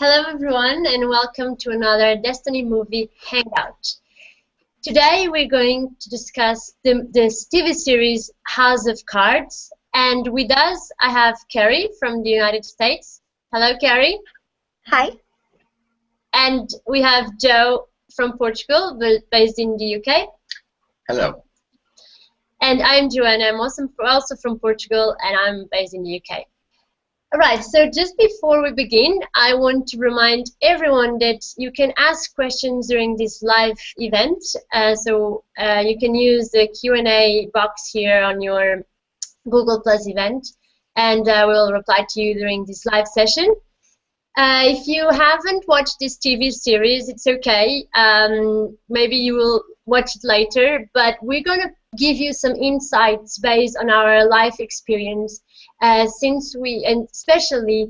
Hello everyone and welcome to another Desteni movie hangout. Today we're going to discuss this TV series House of Cards, and with us I have Carrie from the United States. Hello Carrie. Hi. And we have Joe from Portugal but based in the UK. Hello. And I'm Joanna. I'm also from Portugal and I'm based in the UK. Alright, so just before we begin, I want to remind everyone that you can ask questions during this live event. You can use the Q&A box here on your Google Plus event, and we'll reply to you during this live session. If you haven't watched this TV series, it's okay. Maybe you will watch it later, but we're going to give you some insights based on our life experience, and especially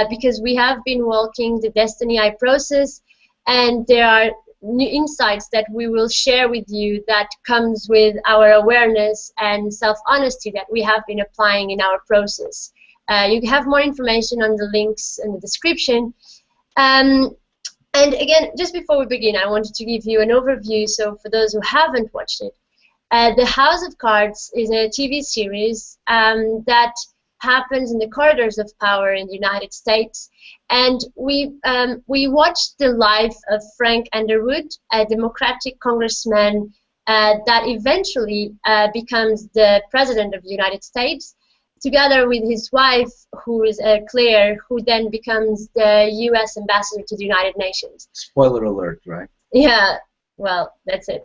because we have been walking the Desteni I Process, and there are new insights that we will share with you that comes with our awareness and self-honesty that we have been applying in our process. You have more information on the links in the description. And again, just before we begin, I wanted to give you an overview. So for those who haven't watched it, The House of Cards is a TV series that happens in the corridors of power in the United States. And we watched the life of Frank Underwood, a Democratic congressman that eventually becomes the President of the United States, together with his wife, who is Claire, who then becomes the U.S. ambassador to the United Nations. Spoiler alert, right? Yeah, well, that's it.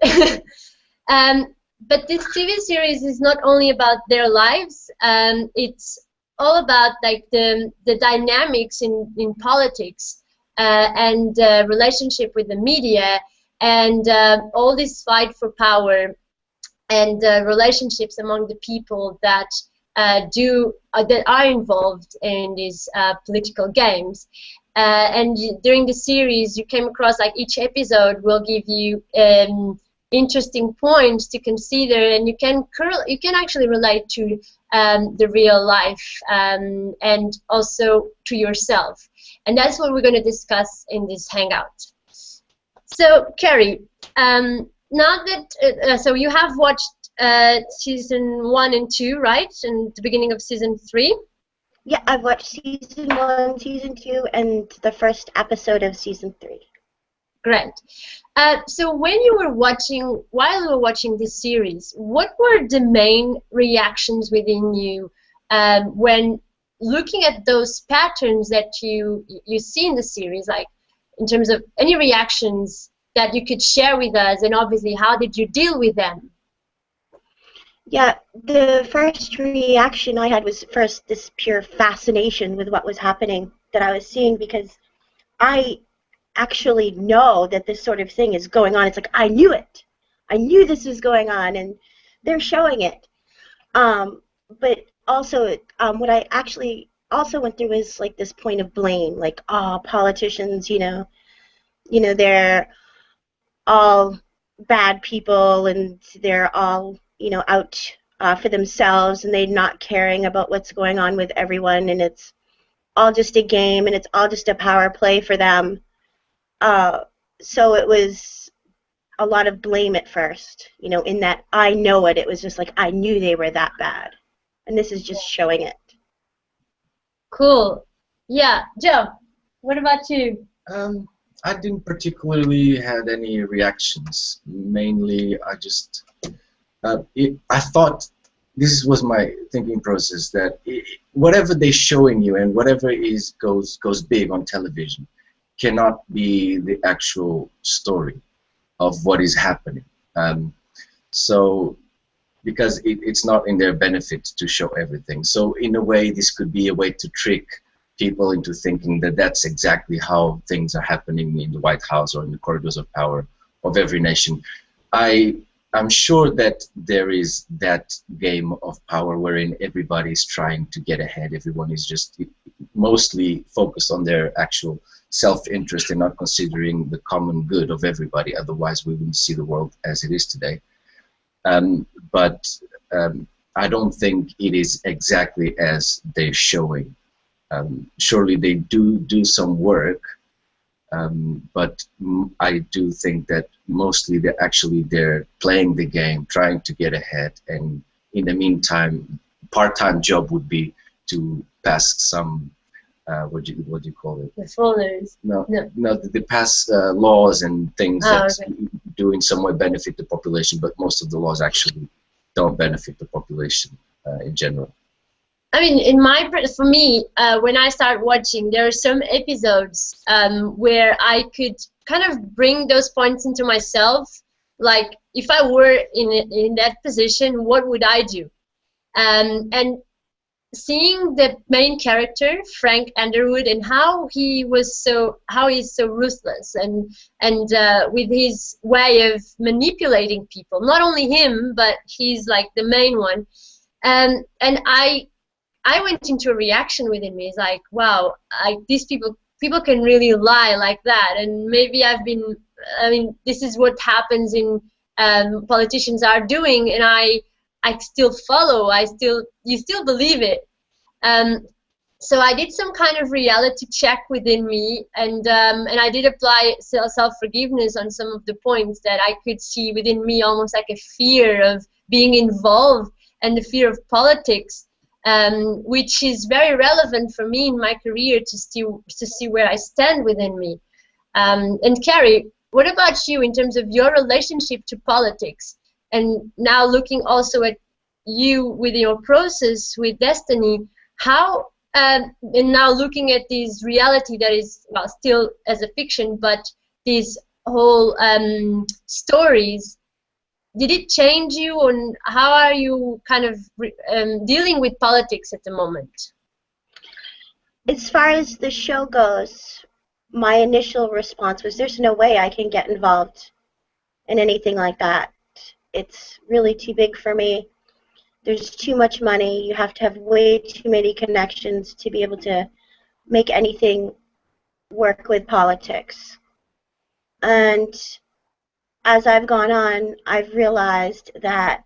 But this TV series is not only about their lives, it's all about like the dynamics in politics and relationship with the media, and all this fight for power and relationships among the people that are involved in these political games. And during the series, you came across, like, each episode will give you interesting points to consider, and you can actually relate to the real life and also to yourself. And that's what we're going to discuss in this hangout. So, Carrie, now that so you have watched season 1 and 2, right? And the beginning of season 3? Yeah, I've watched season 1, season 2, and the first episode of season 3. Great. So while you were watching this series, what were the main reactions within you when looking at those patterns that you see in the series, like in terms of any reactions that you could share with us, and obviously how did you deal with them? Yeah, the first reaction I had was first this pure fascination with what was happening that I was seeing, because I actually know that this sort of thing is going on. It's like, I knew it. I knew this was going on, and they're showing it. But also, what I actually also went through is like this point of blame, like, oh, politicians, you know, they're all bad people, and they're all, out for themselves, and they're not caring about what's going on with everyone, and it's all just a game, and it's all just a power play for them. So it was a lot of blame at first, in that I know it. It was just like, I knew they were that bad, and this is just showing it. Cool. Yeah, Joe, what about you? I didn't particularly had any reactions. Mainly, I just I thought, this was my thinking process, that whatever they're showing you and whatever goes big on television cannot be the actual story of what is happening. So, because it's not in their benefit to show everything. So in a way, this could be a way to trick people into thinking that that's exactly how things are happening in the White House or in the corridors of power of every nation. I'm sure that there is that game of power wherein everybody is trying to get ahead. Everyone is just mostly focused on their actual self-interest and not considering the common good of everybody. Otherwise, we wouldn't see the world as it is today. But I don't think it is exactly as they're showing. Surely they do some work but I do think that mostly they're playing the game, trying to get ahead, and in the meantime, part-time job would be to pass some what do you call it? The folders. No, they pass laws and things that do in some way benefit the population, but most of the laws actually don't benefit the population in general. I mean, for me, when I start watching, there are some episodes where I could kind of bring those points into myself. Like, if I were in that position, what would I do? And seeing the main character, Frank Underwood, and how he's so ruthless, and with his way of manipulating people. Not only him, but he's like the main one. And I went into a reaction within me. It's like, wow, these people can really lie like that. And maybe this is what happens in politicians are doing, and I still follow. You still believe it. So I did some kind of reality check within me, and I did apply self-forgiveness on some of the points that I could see within me, almost like a fear of being involved and the fear of politics. Which is very relevant for me in my career to see where I stand within me. And Carrie, what about you in terms of your relationship to politics? And now looking also at you with your process with Desteni, how, and now looking at this reality that is, well, still as a fiction, but these whole stories, did it change you, and how are you kind of dealing with politics at the moment? As far as the show goes, my initial response was, there's no way I can get involved in anything like that. It's really too big for me. There's too much money. You have to have way too many connections to be able to make anything work with politics. And as I've gone on, I've realized that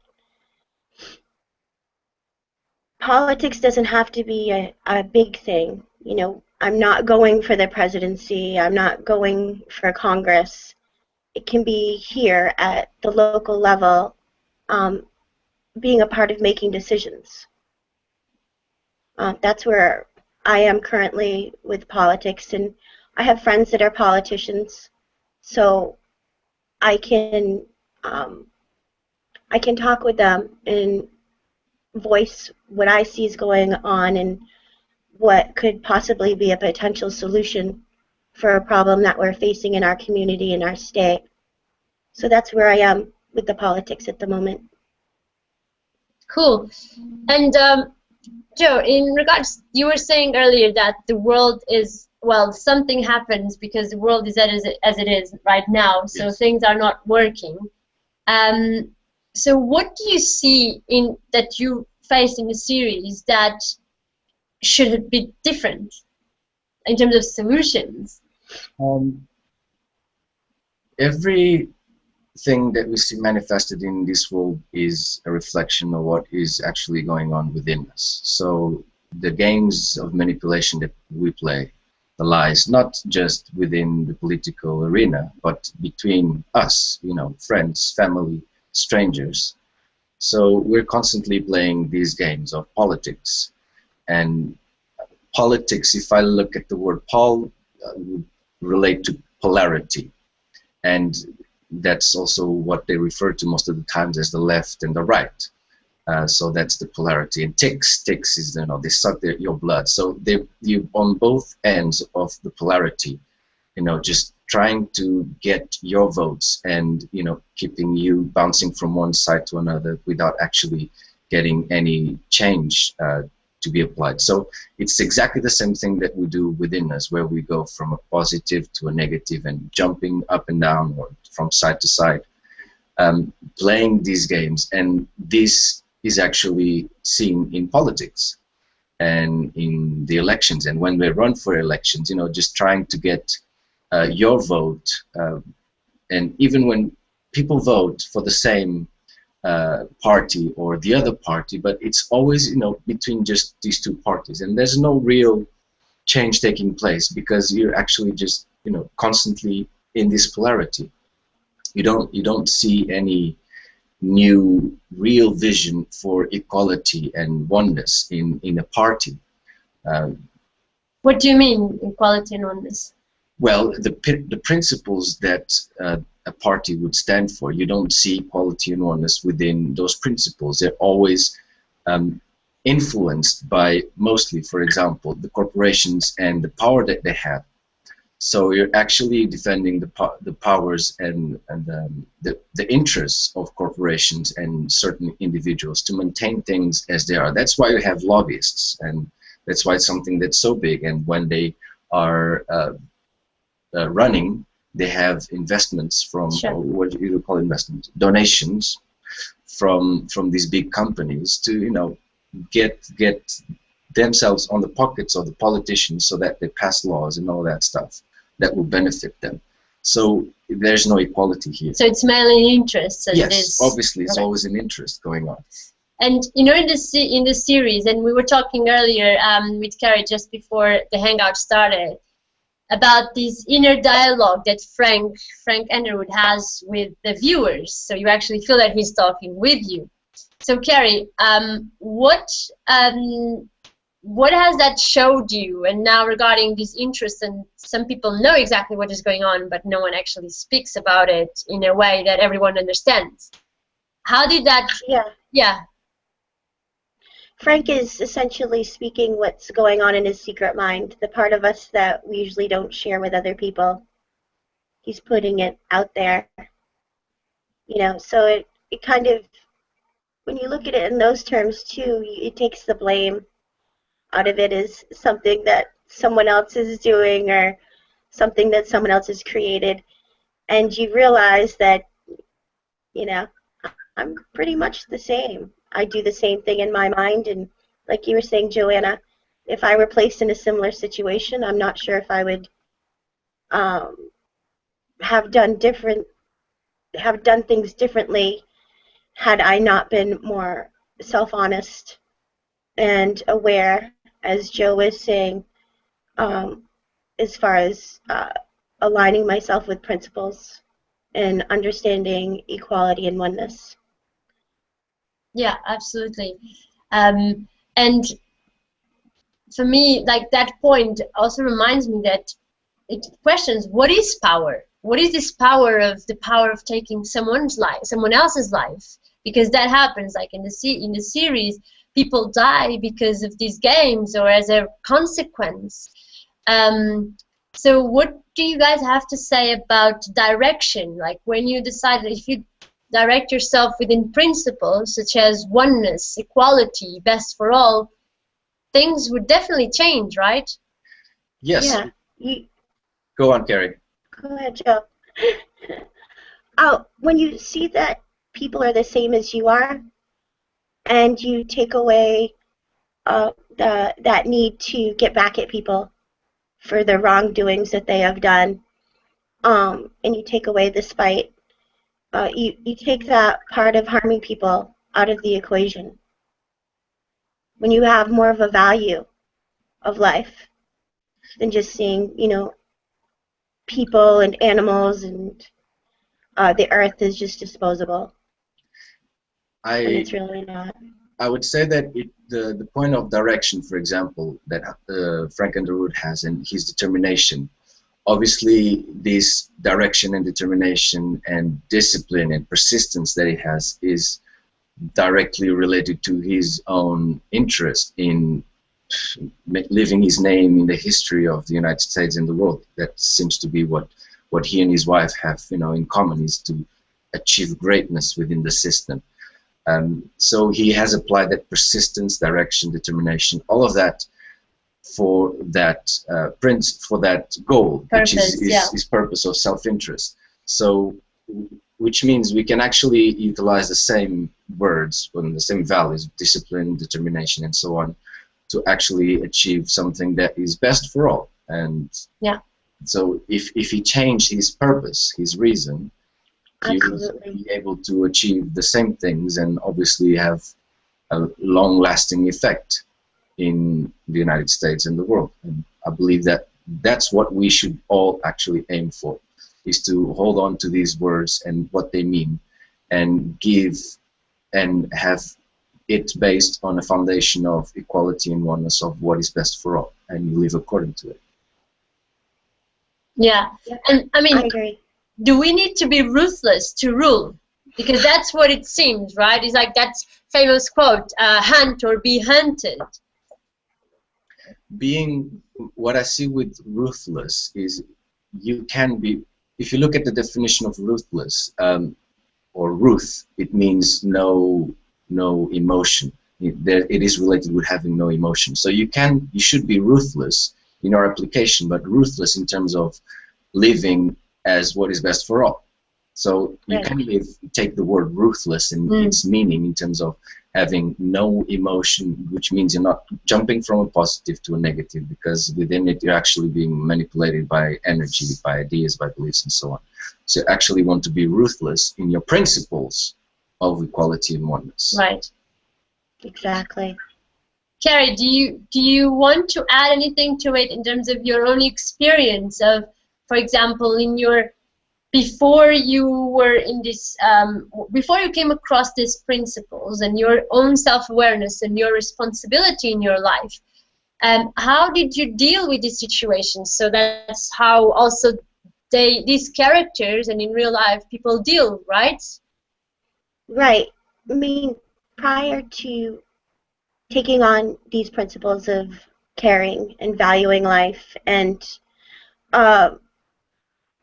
politics doesn't have to be a big thing. You know, I'm not going for the presidency. I'm not going for Congress. It can be here at the local level, being a part of making decisions. That's where I am currently with politics, and I have friends that are politicians, so I can talk with them and voice what I see is going on and what could possibly be a potential solution for a problem that we're facing in our community and our state. So that's where I am with the politics at the moment. Cool. And Joe, in regards, you were saying earlier that the world is, well, something happens because the world is as it is right now, so yes, things are not working. So what do you see that you face in the series that should be different in terms of solutions? Everything that we see manifested in this world is a reflection of what is actually going on within us. So the games of manipulation that we play, the lies, not just within the political arena, but between us, you know, friends, family, strangers. So we're constantly playing these games of politics. And politics, if I look at the word pol, would relate to polarity. And that's also what they refer to most of the times as the left and the right. So that's the polarity. And ticks is, you know, they suck your blood. So you on both ends of the polarity, you know, just trying to get your votes and, you know, keeping you bouncing from one side to another without actually getting any change to be applied. So it's exactly the same thing that we do within us, where we go from a positive to a negative and jumping up and down or from side to side, playing these games. And this is actually seen in politics and in the elections. And when we run for elections, you know, just trying to get your vote, and even when people vote for the same party or the other party, but it's always, you know, between just these two parties, and there's no real change taking place because you're actually just, constantly in this polarity. You don't see any new real vision for equality and oneness in a party. What do you mean, equality and oneness? Well, the principles that a party would stand for, you don't see equality and oneness within those principles. They're always influenced by, mostly, for example, the corporations and the power that they have. So you're actually defending the powers and the interests of corporations and certain individuals to maintain things as they are. That's why you have lobbyists, and that's why it's something that's so big. And when they are running, they have investments from, what do you call investments? Donations from these big companies to get themselves on the pockets of the politicians so that they pass laws and all that stuff that will benefit them. So there's no equality here. So it's mainly interest. Yes, obviously it's always an interest going on. And in the series, and we were talking earlier with Carrie just before the Hangout started, about this inner dialogue that Frank Underwood has with the viewers. So you actually feel that he's talking with you. So Carrie, what has that showed you? And now regarding these interests, and some people know exactly what is going on, but no one actually speaks about it in a way that everyone understands. How did that? Yeah. Frank is essentially speaking what's going on in his secret mind, the part of us that we usually don't share with other people. He's putting it out there. So it kind of, when you look at it in those terms too, it takes the blame out of it as something that someone else is doing or something that someone else has created. And you realize that, I'm pretty much the same. I do the same thing in my mind, and like you were saying, Joanna, if I were placed in a similar situation, I'm not sure if I would have done things differently had I not been more self-honest and aware, as Joe was saying, as far as aligning myself with principles and understanding equality and oneness. Yeah, absolutely. And for me, like, that point also reminds me that it questions, what is power? What is this power of taking someone else's life? Because that happens, like in the series, people die because of these games or as a consequence. So what do you guys have to say about direction? Like, when you decide that if you direct yourself within principles such as oneness, equality, best for all, things would definitely change, right? Yes. Yeah. Go on, Carrie. Go ahead, Joe. When you see that people are the same as you are, and you take away that need to get back at people for the wrongdoings that they have done, and you take away the spite, you take that part of harming people out of the equation. When you have more of a value of life than just seeing, people and animals and the earth is just disposable. And it's really not. I would say that the point of direction, for example, that Frank Underwood has and his determination, obviously this direction and determination and discipline and persistence that he has is directly related to his own interest in leaving his name in the history of the United States and the world. That seems to be what he and his wife have, in common, is to achieve greatness within the system. So he has applied that persistence, direction, determination, all of that for that for that goal, purpose, which is his purpose of self-interest. So, which means we can actually utilize the same words and the same values, discipline, determination, and so on, to actually achieve something that is best for all. And so if he changed his purpose, his reason, he would be able to achieve the same things and obviously have a long-lasting effect in the United States and the world. And I believe that that's what we should all actually aim for, is to hold on to these words and what they mean, and give and have it based on a foundation of equality and oneness of what is best for all, and you live according to it. Yeah, Yep. and I mean, I agree. do we need to be ruthless to rule? Because that's what it seems, right? It's like that famous quote, hunt or be hunted. Being, what I see with ruthless is, you can be, if you look at the definition of ruthless, or ruth, it means no emotion. It is related with having no emotion. So you should be ruthless in our application, but ruthless in terms of living as what is best for all. So you can take the word ruthless and its meaning in terms of having no emotion, which means you're not jumping from a positive to a negative, because within it you're actually being manipulated by energy, by ideas, by beliefs, and so on. So you actually want to be ruthless in your principles of equality and oneness. Right. Exactly. Carrie, do you want to add anything to it in terms of your own experience of, for example, in your, before you were in this, before you came across these principles and your own self-awareness and your responsibility in your life, how did you deal with these situations? So that's how also these characters and in real life people deal, right? Right. I mean, prior to taking on these principles of caring and valuing life, and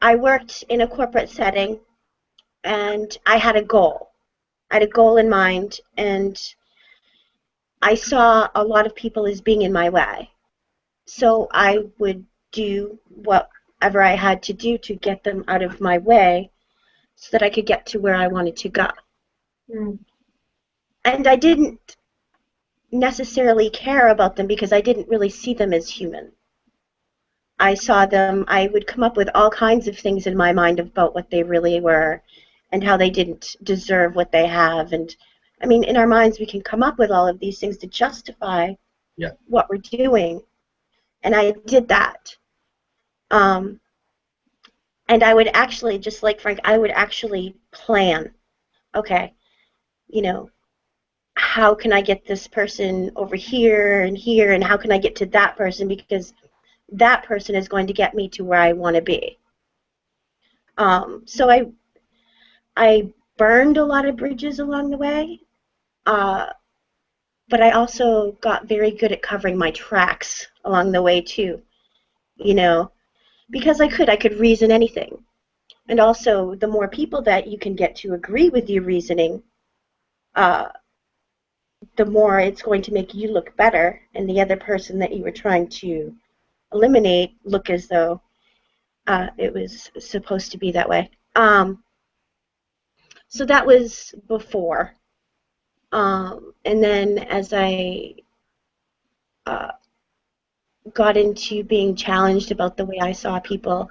I worked in a corporate setting, and I had a goal. I had a goal in mind, and I saw a lot of people as being in my way. So I would do whatever I had to do to get them out of my way so that I could get to where I wanted to go. And I didn't necessarily care about them because I didn't really see them as human. I saw them, I would come up with all kinds of things in my mind about what they really were and how they didn't deserve what they have. And I mean, in our minds, we can come up with all of these things to justify what we're doing. And I did that. And I would actually, just like Frank, I would actually plan, okay, you know, how can I get this person over here, and how can I get to that person, because that person is going to get me to where I want to be. So I burned a lot of bridges along the way, but I also got very good at covering my tracks along the way too, you know, because I could reason anything. And also, the more people that you can get to agree with your reasoning, the more it's going to make you look better, and the other person that you were trying to eliminate look as though it was supposed to be that way. So that was before. And then as I got into being challenged about the way I saw people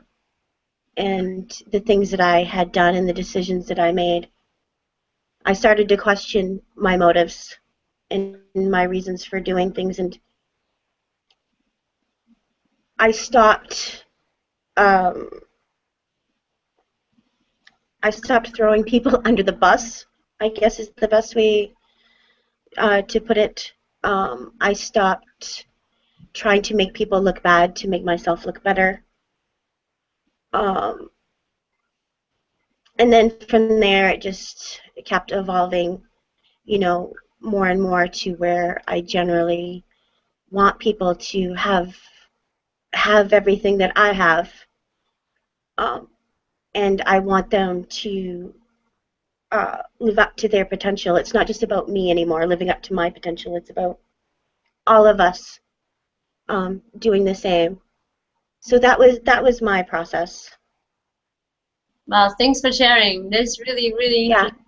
and the things that I had done and the decisions that I made, I started to question my motives and my reasons for doing things, and I stopped throwing people under the bus, I guess is the best way to put it. I stopped trying to make people look bad to make myself look better. And then from there, it just kept evolving, you know, more and more to where I generally want people to have everything that I have, and I want them to live up to their potential. It's not just about me anymore, living up to my potential. It's about all of us doing the same. So that was my process. Well, thanks for sharing. That's really, really interesting.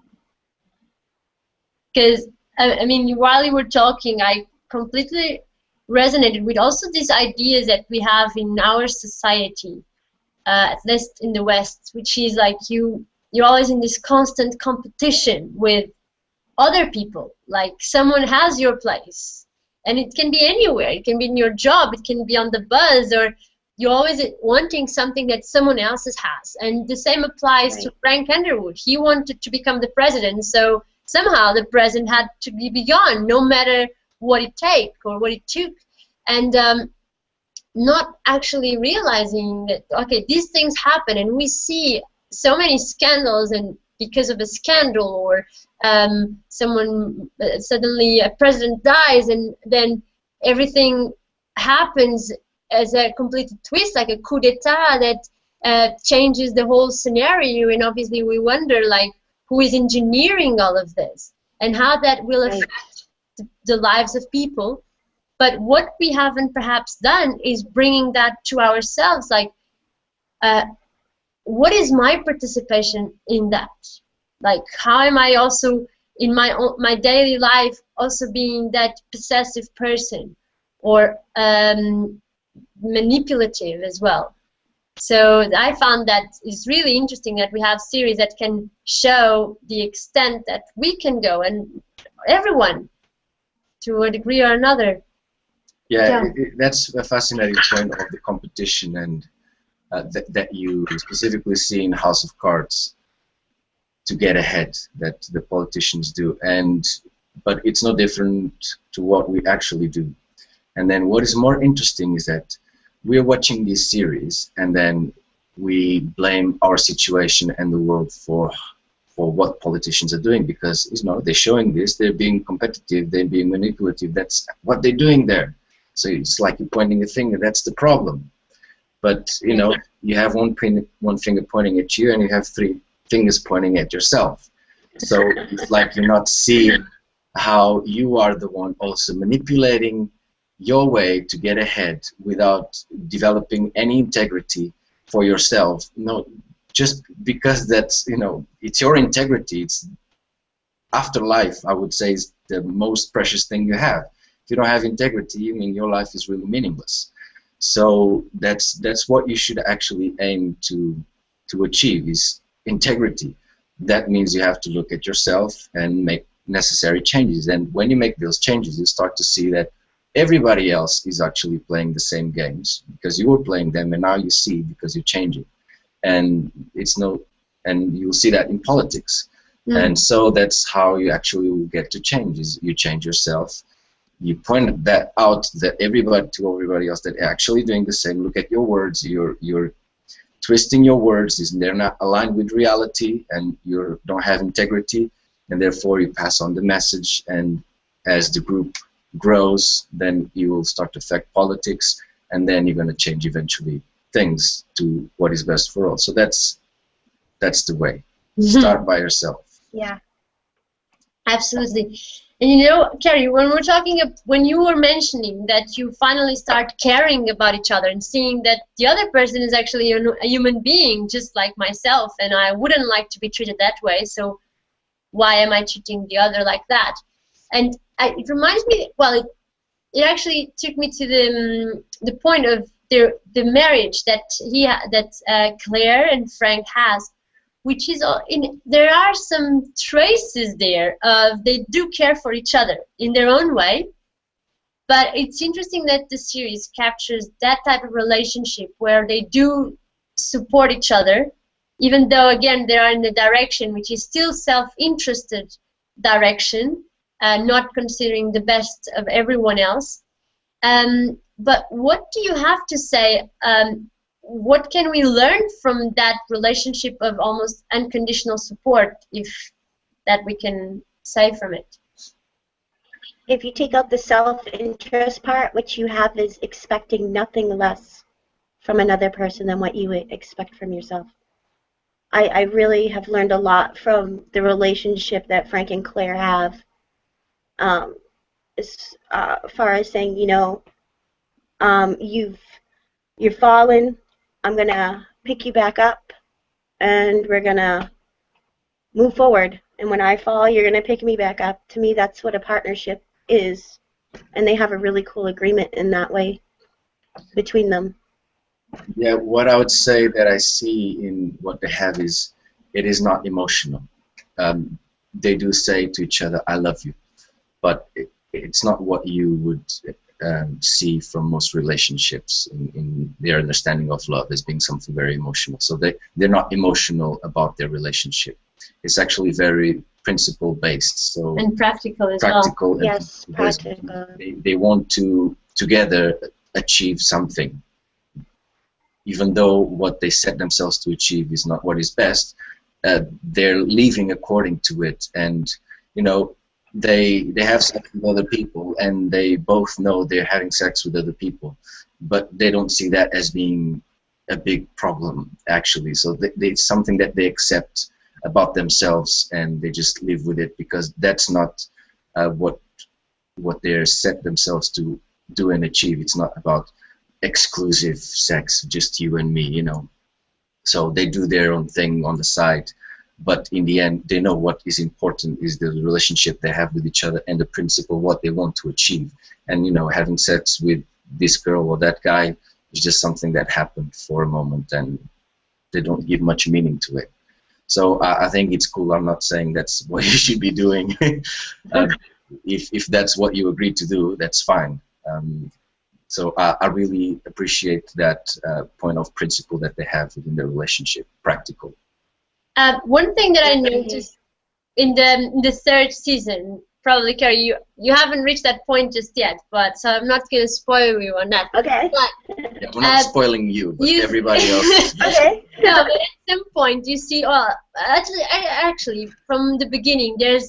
Because, I mean, while you were talking, I completely resonated with also these ideas that we have in our society, at least in the West, which is like you're always in this constant competition with other people. Like someone has your place, and it can be anywhere. It can be in your job, it can be on the bus, or you're always wanting something that someone else has. And the same applies to Frank Underwood. He wanted to become the president, so somehow the president had to be beyond, no matter what it took. And not actually realizing that, okay, these things happen, and we see so many scandals, and because of a scandal, or someone suddenly a president dies, and then everything happens as a complete twist, like a coup d'etat that changes the whole scenario. And obviously we wonder, like, who is engineering all of this and how that will affect the lives of people. But what we haven't perhaps done is bringing that to ourselves, like, what is my participation in that? Like, how am I also in my daily life also being that possessive person, or manipulative as well? So I found that is really interesting that we have series that can show the extent that we can go, and everyone to a degree or another. Yeah, that's a fascinating point of the competition, and that you specifically see in House of Cards, to get ahead, that the politicians do, but it's no different to what we actually do. And then what is more interesting is that we're watching this series, and then we blame our situation and the world for what politicians are doing, because, you know, they're showing this, they're being competitive, they're being manipulative, that's what they're doing there. So it's like you're pointing a finger, that's the problem. But, you know, you have one finger pointing at you, and you have 3 fingers pointing at yourself. So it's like you're not seeing how you are the one also manipulating your way to get ahead without developing any integrity for yourself. No, just because that's, you know, it's your integrity. It's afterlife, I would say, is the most precious thing you have. If you don't have integrity, I mean, your life is really meaningless. So that's what you should actually aim to achieve, is integrity. That means you have to look at yourself and make necessary changes. And when you make those changes, you start to see that everybody else is actually playing the same games because you were playing them, and now you see because you're changing. And and you'll see that in politics. And so that's how you actually will get to change, is you change yourself. You point that out to everybody else that are actually doing the same. Look at your words. You're twisting your words. They're not aligned with reality, and you don't have integrity, and therefore you pass on the message. And as the group grows, then you will start to affect politics, and then you're going to change eventually things to what is best for all. So that's the way. Start by yourself. Yeah. Absolutely. And you know, Carrie, when you were mentioning that you finally start caring about each other and seeing that the other person is actually a human being just like myself, and I wouldn't like to be treated that way, so why am I treating the other like that? And it reminds me, well, it actually took me to the point of the marriage that Claire and Frank has, which is there are some traces there of they do care for each other in their own way. But it's interesting that the series captures that type of relationship where they do support each other, even though, again, they are in a direction which is still self-interested direction, not considering the best of everyone else. But what do you have to say? What can we learn from that relationship of almost unconditional support, if that we can say from it? If you take out the self-interest part, what you have is expecting nothing less from another person than what you would expect from yourself. I really have learned a lot from the relationship that Frank and Claire have, as far as saying, you know, you're fallen, I'm going to pick you back up, and we're going to move forward. And when I fall, you're going to pick me back up. To me, that's what a partnership is. And they have a really cool agreement in that way between them. Yeah, what I would say that I see in what they have is it is not emotional. They do say to each other, I love you. But it's not what you would see from most relationships in their understanding of love as being something very emotional. So they're not emotional about their relationship. It's actually very principle based. So and practical as practical. well. Yes, practical. They want to together achieve something, even though what they set themselves to achieve is not what is best. They're living according to it, and you know, they have sex with other people, and they both know they're having sex with other people, but they don't see that as being a big problem actually. So it's something that they accept about themselves, and they just live with it because that's not what they're set themselves to do and achieve. It's not about exclusive sex, just you and me, you know. So they do their own thing on the side, but in the end they know what is important is the relationship they have with each other and the principle what they want to achieve. And you know, having sex with this girl or that guy is just something that happened for a moment, and they don't give much meaning to it. So I think it's cool. I'm not saying that's what you should be doing. If that's what you agreed to do, that's fine. So I really appreciate that point of principle that they have within their relationship, practical. One thing that I noticed in the third season, probably Carrie, you haven't reached that point just yet, but so I'm not going to spoil you on that. Okay. But, Yeah, we're not spoiling you, but everybody else. Okay. No, but at some point you see, oh, actually, from the beginning, their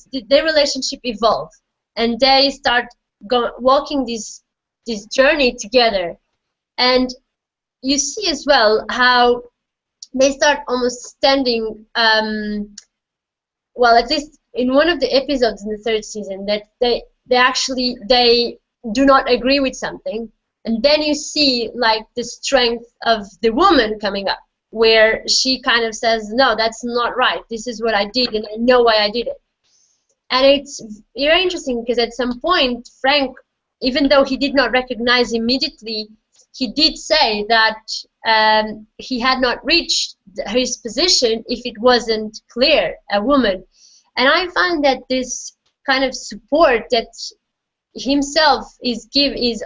relationship evolve, and they start walking this journey together, and you see as well how they start almost standing. Well, at least in one of the episodes in the third season, that they do not agree with something, and then you see like the strength of the woman coming up, where she kind of says, no, that's not right, this is what I did and I know why I did it. And it's very interesting because at some point Frank, even though he did not recognize immediately, he did say that he had not reached his position if it wasn't clear, a woman. And I find that this kind of support that himself is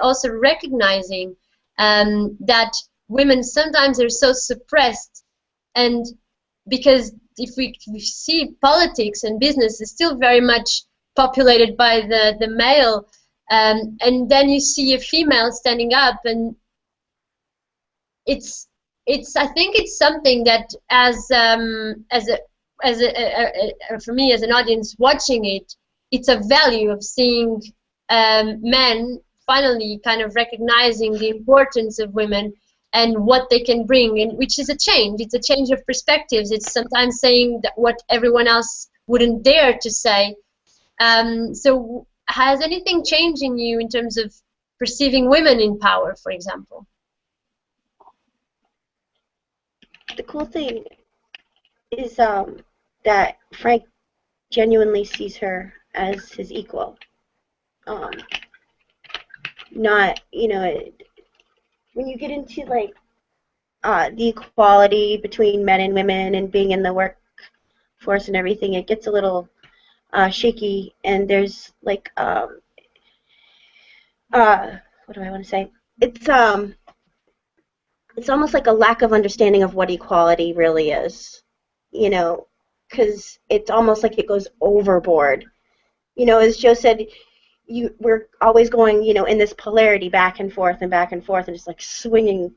also recognizing that women sometimes are so suppressed, and because if we see politics and business is still very much populated by the male, and then you see a female standing up, and it's I think it's something that for me as an audience watching it, it's a value of seeing men finally kind of recognizing the importance of women and what they can bring, and which is a change. It's a change of perspectives. It's sometimes saying that what everyone else wouldn't dare to say. So has anything changed in you in terms of perceiving women in power, for example? The cool thing is that Frank genuinely sees her as his equal. Not, you know, when you get into like the equality between men and women and being in the workforce and everything, it gets a little shaky, and there's like what do I want to say? It's almost like a lack of understanding of what equality really is, you know, because it's almost like it goes overboard. You know, as Joe said, we're always going, you know, in this polarity back and forth, and just like swinging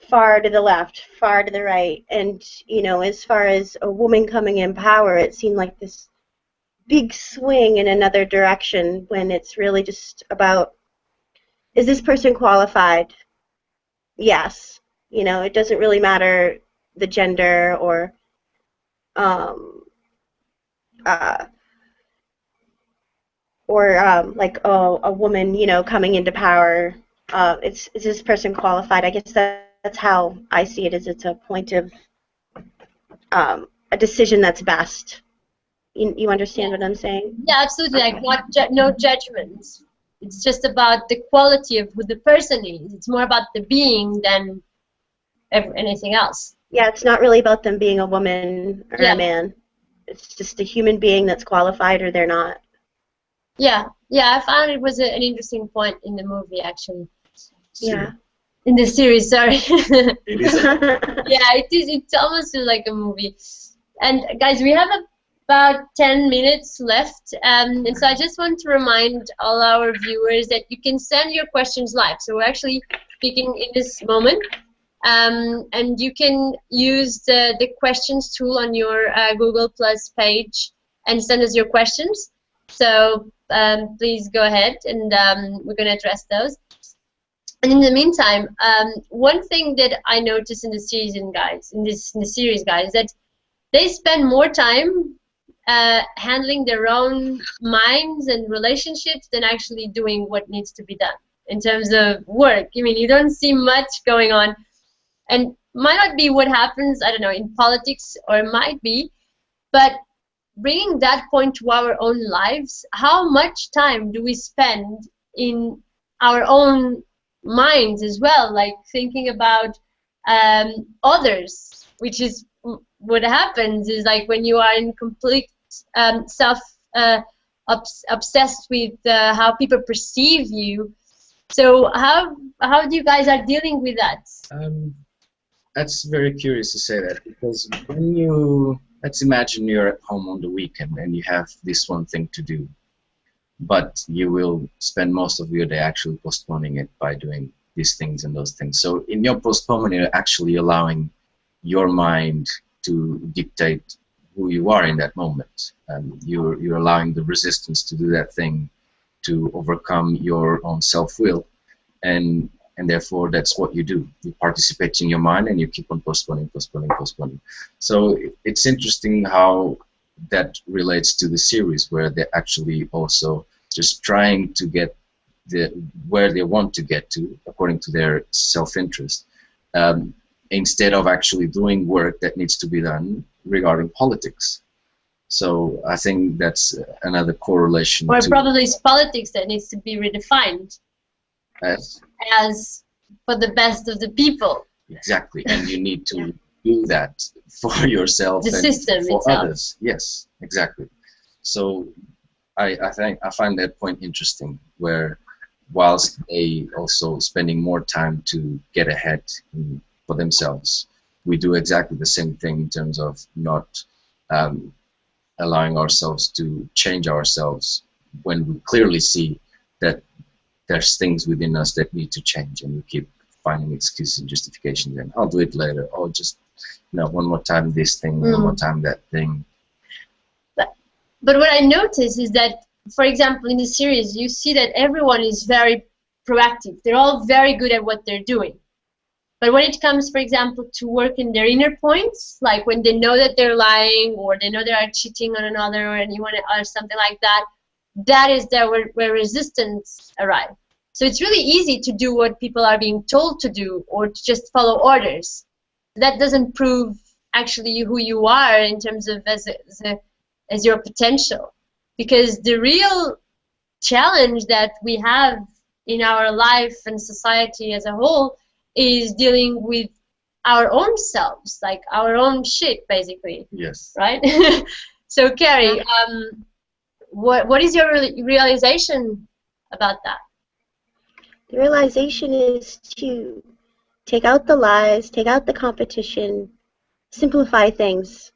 far to the left, far to the right. And, you know, as far as a woman coming in power, it seemed like this big swing in another direction, when it's really just about, is this person qualified? Yes. You know, it doesn't really matter the gender or like a woman, you know, coming into power. Is this person qualified? I guess that's how I see it. Is it's a point of a decision that's best. You understand what I'm saying? Yeah, absolutely. Like no judgments. It's just about the quality of who the person is. It's more about the being than anything else. Yeah, it's not really about them being a woman or a man. It's just a human being that's qualified or they're not. Yeah, I found it was an interesting point in the movie, actually. Yeah. In the series, sorry. It is. Yeah, it is. It's almost like a movie. And guys, we have about 10 minutes left, and so I just want to remind all our viewers that you can send your questions live. So we're actually speaking in this moment, and you can use the questions tool on your Google Plus page and send us your questions. So please go ahead, and we're going to address those. And in the meantime, one thing that I noticed in the season, guys, in the series, guys, is that they spend more time handling their own minds and relationships than actually doing what needs to be done in terms of work. I mean, you don't see much going on, and might not be what happens, I don't know, in politics, or it might be, but bringing that point to our own lives, how much time do we spend in our own minds as well, like thinking about others, which is what happens is like when you are in complete self obsessed with how people perceive you. So how do you guys are dealing with that? That's very curious to say that, because when you, let's imagine you're at home on the weekend and you have this one thing to do, but you will spend most of your day actually postponing it by doing these things and those things. So in your postponement, you're actually allowing your mind to dictate who you are in that moment. You're allowing the resistance to do that thing, to overcome your own self-will, and therefore that's what you do. You participate in your mind and you keep on postponing. So it's interesting how that relates to the series, where they're actually also just trying to get where they want to get to according to their self-interest, instead of actually doing work that needs to be done regarding politics. So I think that's another correlation. Or probably it's politics that needs to be redefined as for the best of the people. Exactly, and you need to do that for yourself the and system for itself. Others. Yes, exactly. So I find that point interesting, where whilst they also spending more time to get ahead for themselves, we do exactly the same thing in terms of not allowing ourselves to change ourselves when we clearly see that there's things within us that need to change, and we keep finding excuses and justifications, and I'll do it later, or just, one more time this thing, one more time that thing. But what I notice is that, for example, in the series, you see that everyone is very proactive. They're all very good at what they're doing. But when it comes, for example, to work in their inner points, like when they know that they're lying, or they know they are cheating on another, or anyone, or something like that, that is there where resistance arrives. So it's really easy to do what people are being told to do, or to just follow orders. That doesn't prove actually who you are in terms of as your potential. Because the real challenge that we have in our life and society as a whole is dealing with our own selves, like our own shit, basically. Yes. Right? So, Carrie, what is your realization about that? The realization is to take out the lies, take out the competition, simplify things.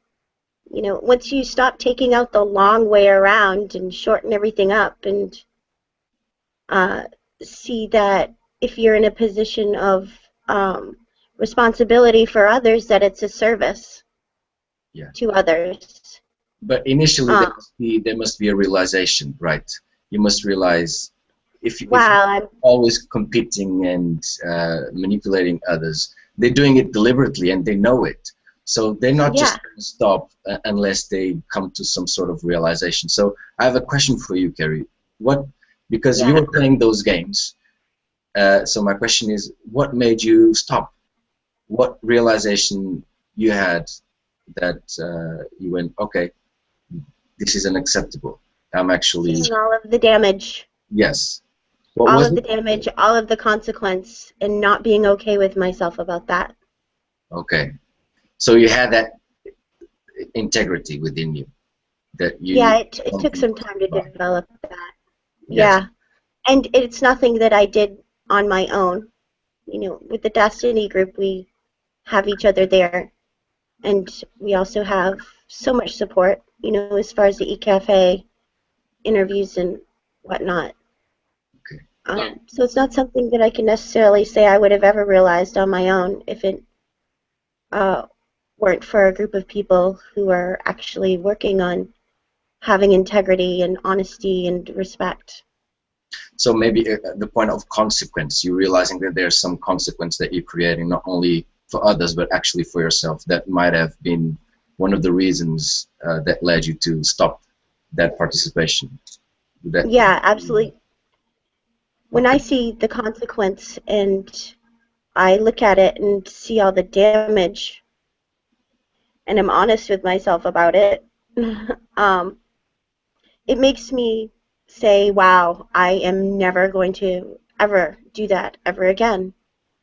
Once you stop taking out the long way around and shorten everything up, and see that if you're in a position of responsibility for others, that it's a service to others. But initially, there must be a realization, right? You must realize if you're always competing and manipulating others, they're doing it deliberately and they know it. So they're not just going to stop unless they come to some sort of realization. So I have a question for you, Carrie. Because you were playing those games, so my question is, what made you stop? What realization you had that you went, okay, this is unacceptable. I'm actually... Seeing all of the damage. Yes. All of the damage, all of the consequence, and not being okay with myself about that. Okay. So you had that integrity within you. That you it took some time to develop that. Yeah. And it's nothing that I did on my own. You know, with the Destiny group, we have each other there. And we also have so much support, you know, as far as the eCafe interviews and whatnot. So it's not something that I can necessarily say I would have ever realized on my own if it weren't for a group of people who are actually working on having integrity and honesty and respect. So maybe at the point of consequence, you're realizing that there's some consequence that you're creating, not only for others, but actually for yourself. That might have been one of the reasons that led you to stop that participation. Yeah, absolutely. When I see the consequence and I look at it and see all the damage, and I'm honest with myself about it, it makes me say, wow, I am never going to ever do that ever again.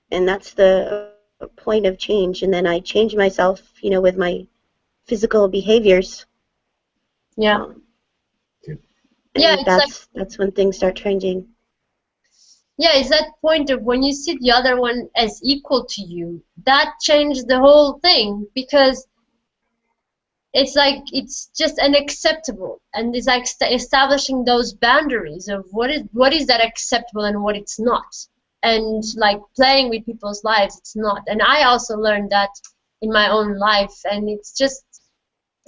And that's the point of change. And then I change myself, you know, with my physical behaviors. Yeah. And that's when things start changing. Yeah, it's that point of when you see the other one as equal to you, that changed the whole thing, because it's like it's just unacceptable, and it's like establishing those boundaries of what is that acceptable and what it's not, and like playing with people's lives, it's not. And I also learned that in my own life, and it's just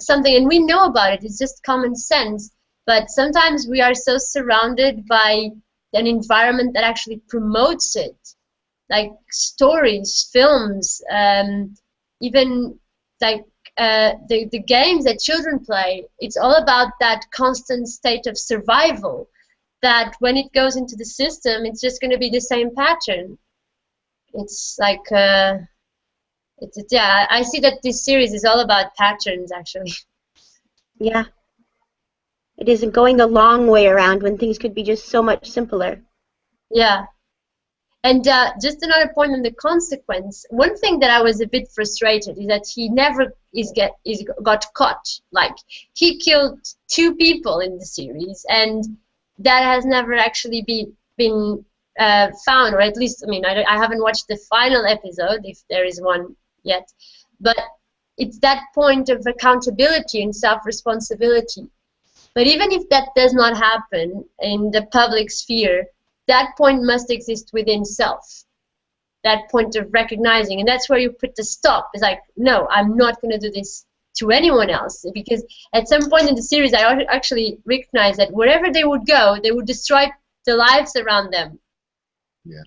something, and we know about it, it's just common sense, but sometimes we are so surrounded by an environment that actually promotes it, like stories, films, even like the games that children play. It's all about that constant state of survival, that when it goes into the system, it's just going to be the same pattern. It's like yeah, I see that this series is all about patterns, actually. Yeah. It isn't going the long way around when things could be just so much simpler. Yeah. And just another point on the consequence, one thing that I was a bit frustrated is that he never got caught. Like, he killed 2 people in the series, and that has never actually been found, or at least, I mean, I haven't watched the final episode, if there is one yet, but it's that point of accountability and self-responsibility. But even if that does not happen in the public sphere, that point must exist within self, that point of recognizing, and that's where you put the stop. It's like, no, I'm not going to do this to anyone else, because at some point in the series I actually recognized that wherever they would go, they would destroy the lives around them.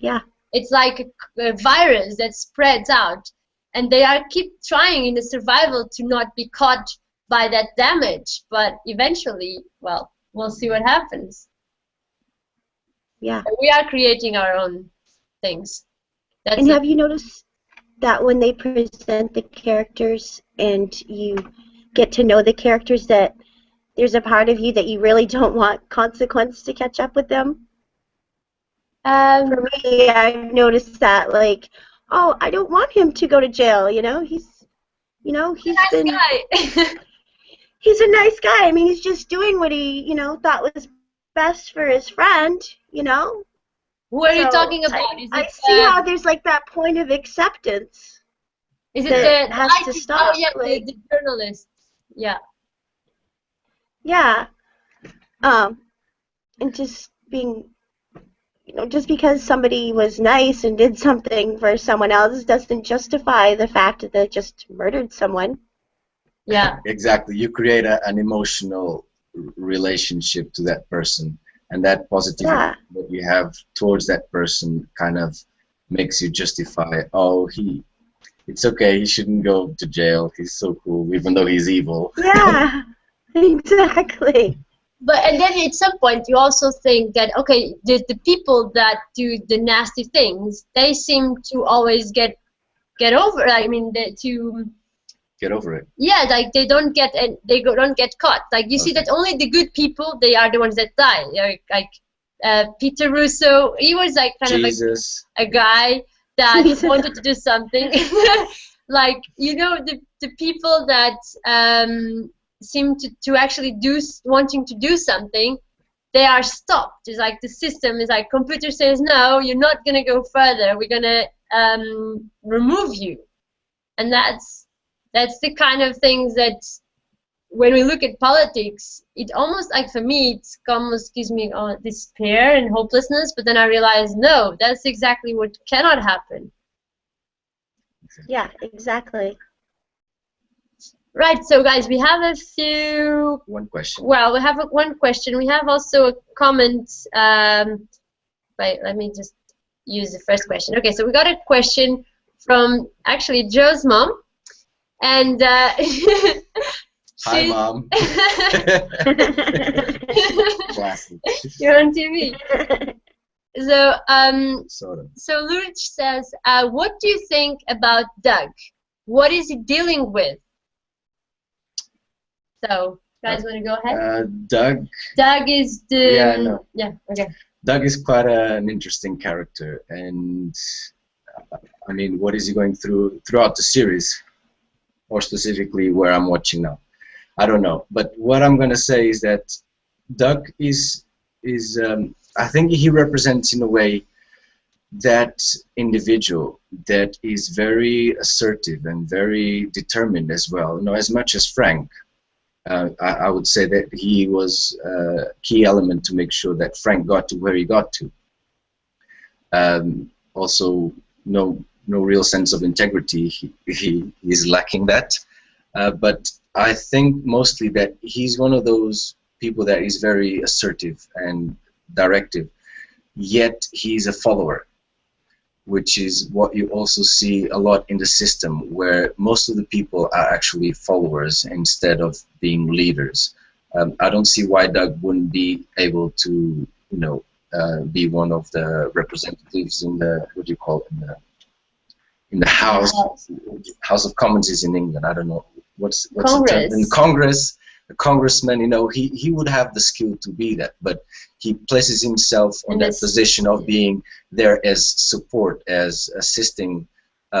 Yeah. It's like a virus that spreads out, and they keep trying in the survival to not be caught by that damage, but eventually, well, we'll see what happens. Yeah. We are creating our own things. And have you noticed that when they present the characters and you get to know the characters, that there's a part of you that you really don't want consequence to catch up with them? For me, I've noticed that, like, oh, I don't want him to go to jail, you know? He's a nice guy. He's a nice guy. I mean, he's just doing what he, you know, thought was best for his friend, you know? Who are you talking about? I see how there's like that point of acceptance. Is it the has to stop? Oh yeah, like, the journalist. Yeah. Yeah. And just being, you know, just because somebody was nice and did something for someone else doesn't justify the fact that they just murdered someone. Yeah. Exactly. You create an emotional relationship to that person, and that positivity that you have towards that person kind of makes you justify, oh, it's okay, he shouldn't go to jail, he's so cool, even though he's evil. Yeah, exactly. But and then at some point you also think that, okay, the people that do the nasty things, they seem to always get over. I mean, get over it. Yeah, like they don't get caught. Like you see that only the good people, they are the ones that die. Like Peter Russo, he was like kind of a guy that wanted to do something. Like, you know, the people that seem to actually wanting to do something, they are stopped. It's like the system is like, computer says no, you're not gonna go further. We're gonna remove you, and that's the kind of things that, when we look at politics, it almost, like, for me, it almost gives me despair and hopelessness. But then I realize, no, that's exactly what cannot happen. Yeah, exactly. Right. So, guys, we have a few. One question. Well, we have one question. We have also a comment. Wait, let me just use the first question. Okay, so we got a question from actually Joe's mom, and. Hi, Mom. Classic. You're on TV. So, Sort of. so Luch says, what do you think about Doug? What is he dealing with? So, guys, want to go ahead? Doug. Doug is the... Yeah, I know. Yeah, okay. Doug is quite an interesting character, and I mean, what is he going through throughout the series, or specifically where I'm watching now? I don't know, but what I'm going to say is that Doug is I think he represents in a way that individual that is very assertive and very determined as well. You know, as much as Frank, I would say that he was a key element to make sure that Frank got to where he got to. Also, no real sense of integrity. He is lacking that, but I think mostly that he's one of those people that is very assertive and directive, yet he's a follower, which is what you also see a lot in the system, where most of the people are actually followers instead of being leaders. I don't see why Doug wouldn't be able to, you know, be one of the representatives in the, what do you call it, in the House of Commons is in England. I don't know. What's Congress. The term? In Congress, a congressman, you know, he would have the skill to be that, but he places himself on that position of being there as support, as assisting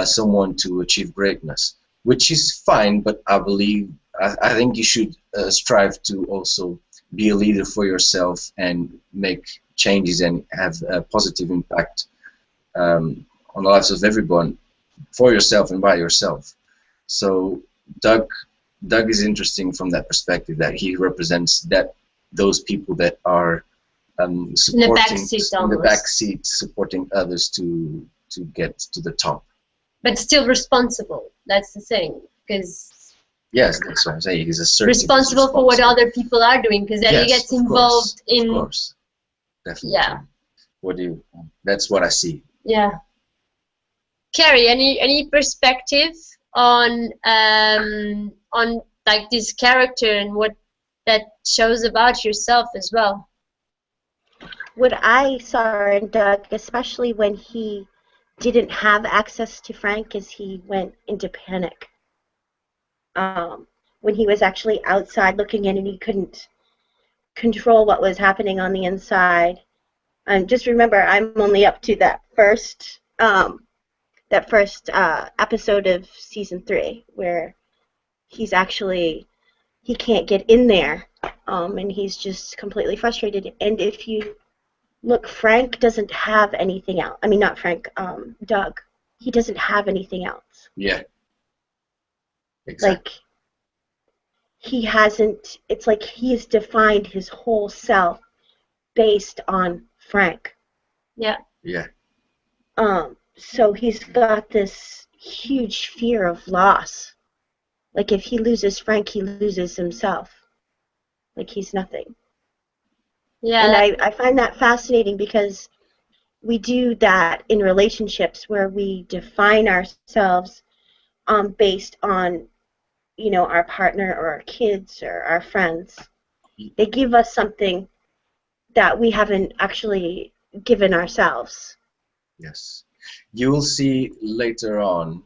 someone to achieve greatness, which is fine. But I believe, I think you should strive to also be a leader for yourself and make changes and have a positive impact on the lives of everyone, for yourself and by yourself. So Doug is interesting from that perspective, that he represents those people that are supporting in the back seat, supporting others to get to the top. But still responsible. That's the thing, because yes, that's what I'm saying. He's assertive. Responsible for what other people are doing, because then he gets involved in. Of course, definitely. Yeah. That's what I see. Yeah. Carrie, any perspective on like this character and what that shows about yourself as well? What I saw in Doug, especially when he didn't have access to Frank, is he went into panic. When he was actually outside looking in and he couldn't control what was happening on the inside. And just remember, I'm only up to that first episode of season 3, where he's actually, he can't get in there, and he's just completely frustrated. And if you look, Frank doesn't have anything else. I mean, not Frank, Doug. He doesn't have anything else. Yeah. Exactly. Like, he hasn't, it's like he has defined his whole self based on Frank. Yeah. Yeah. So he's got this huge fear of loss. Like, if he loses Frank, he loses himself. Like, he's nothing. Yeah. And I find that fascinating, because we do that in relationships where we define ourselves based on, you know, our partner or our kids or our friends. They give us something that we haven't actually given ourselves. Yes. You will see later on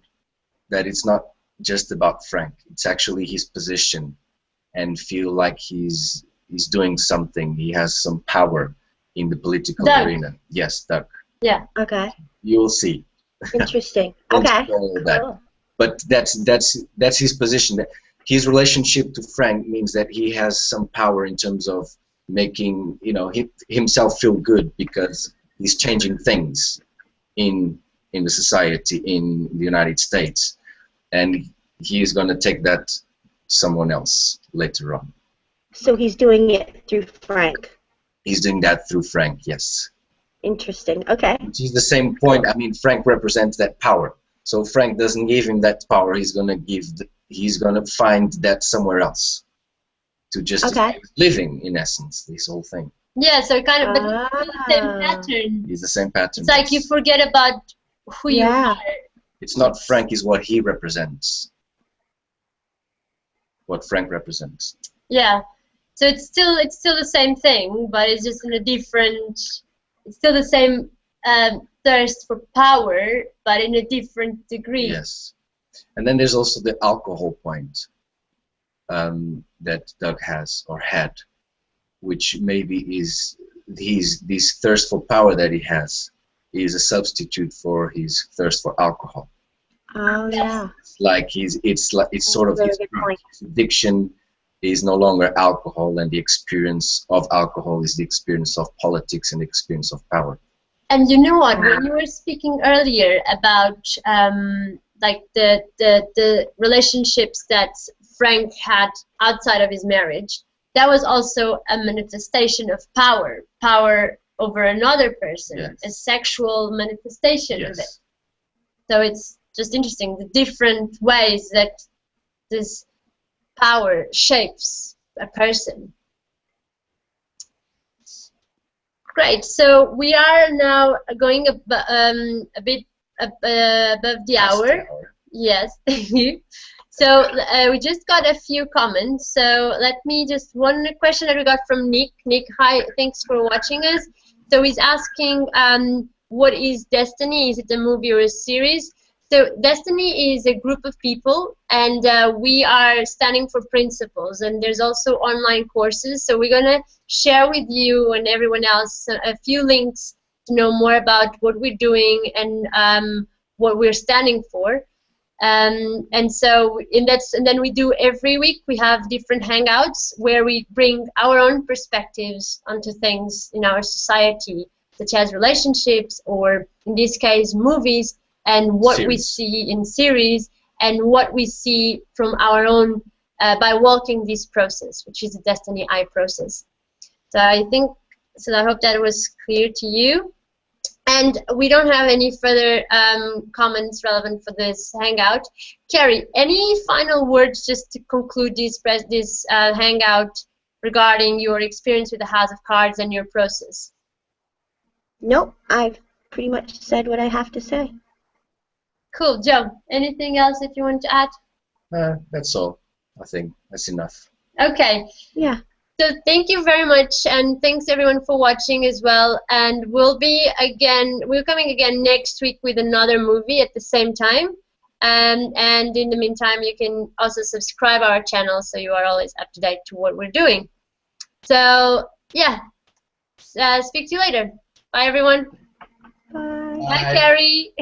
that it's not just about Frank. It's actually his position, and feel like he's doing something. He has some power in the political arena. Yes, Doug. Yeah. Okay. You will see. Interesting. Okay. Cool. But that's his position. His relationship to Frank means that he has some power in terms of making, you know, himself feel good because he's changing things in the society in the United States, and he is going to take that to someone else later on. So he's doing it through Frank. He's doing that through Frank, yes. Interesting. Okay. Which is the same point. I mean, Frank represents that power. So Frank doesn't give him that power. He's going to find that somewhere else to justify living, in essence, this whole thing. Yeah, so kind of, but it's the same pattern. It's the same pattern. It's like you forget about who you are. It's not Frank, is what he represents. What Frank represents. Yeah. So it's still the same thing, but it's just in a different. It's still the same thirst for power, but in a different degree. Yes. And then there's also the alcohol point that Doug has or had, which maybe is this thirst for power that he has is a substitute for his thirst for alcohol. Oh yeah. It's sort of his addiction is no longer alcohol, and the experience of alcohol is the experience of politics and the experience of power. And you know what? When you were speaking earlier about like the relationships that Frank had outside of his marriage, that was also a manifestation of power over another person, yes. A sexual manifestation yes. of it. So it's just interesting the different ways that this power shapes a person. Great. So we are now going a bit above the hour. Yes. So we just got a few comments. So let me just, one question that we got from Nick. Nick, hi, thanks for watching us. So he's asking, what is Desteni? Is it a movie or a series? So Desteni is a group of people, and we are standing for principles, and there's also online courses. So we're going to share with you and everyone else a few links to know more about what we're doing and what we're standing for. And then we do every week, we have different hangouts where we bring our own perspectives onto things in our society, such as relationships, or in this case, movies, and what we see in series, and what we see from our own by walking this process, which is the Desteni I process. So I hope that was clear to you. And we don't have any further comments relevant for this hangout. Carrie, any final words just to conclude this hangout regarding your experience with the House of Cards and your process? Nope, I've pretty much said what I have to say. Cool. Joe, anything else that you want to add? That's all. I think that's enough. Okay. Yeah. So thank you very much, and thanks everyone for watching as well. And we're coming again next week with another movie at the same time. And in the meantime, you can also subscribe our channel so you are always up to date to what we're doing. So yeah, speak to you later. Bye everyone. Bye. Bye Carrie.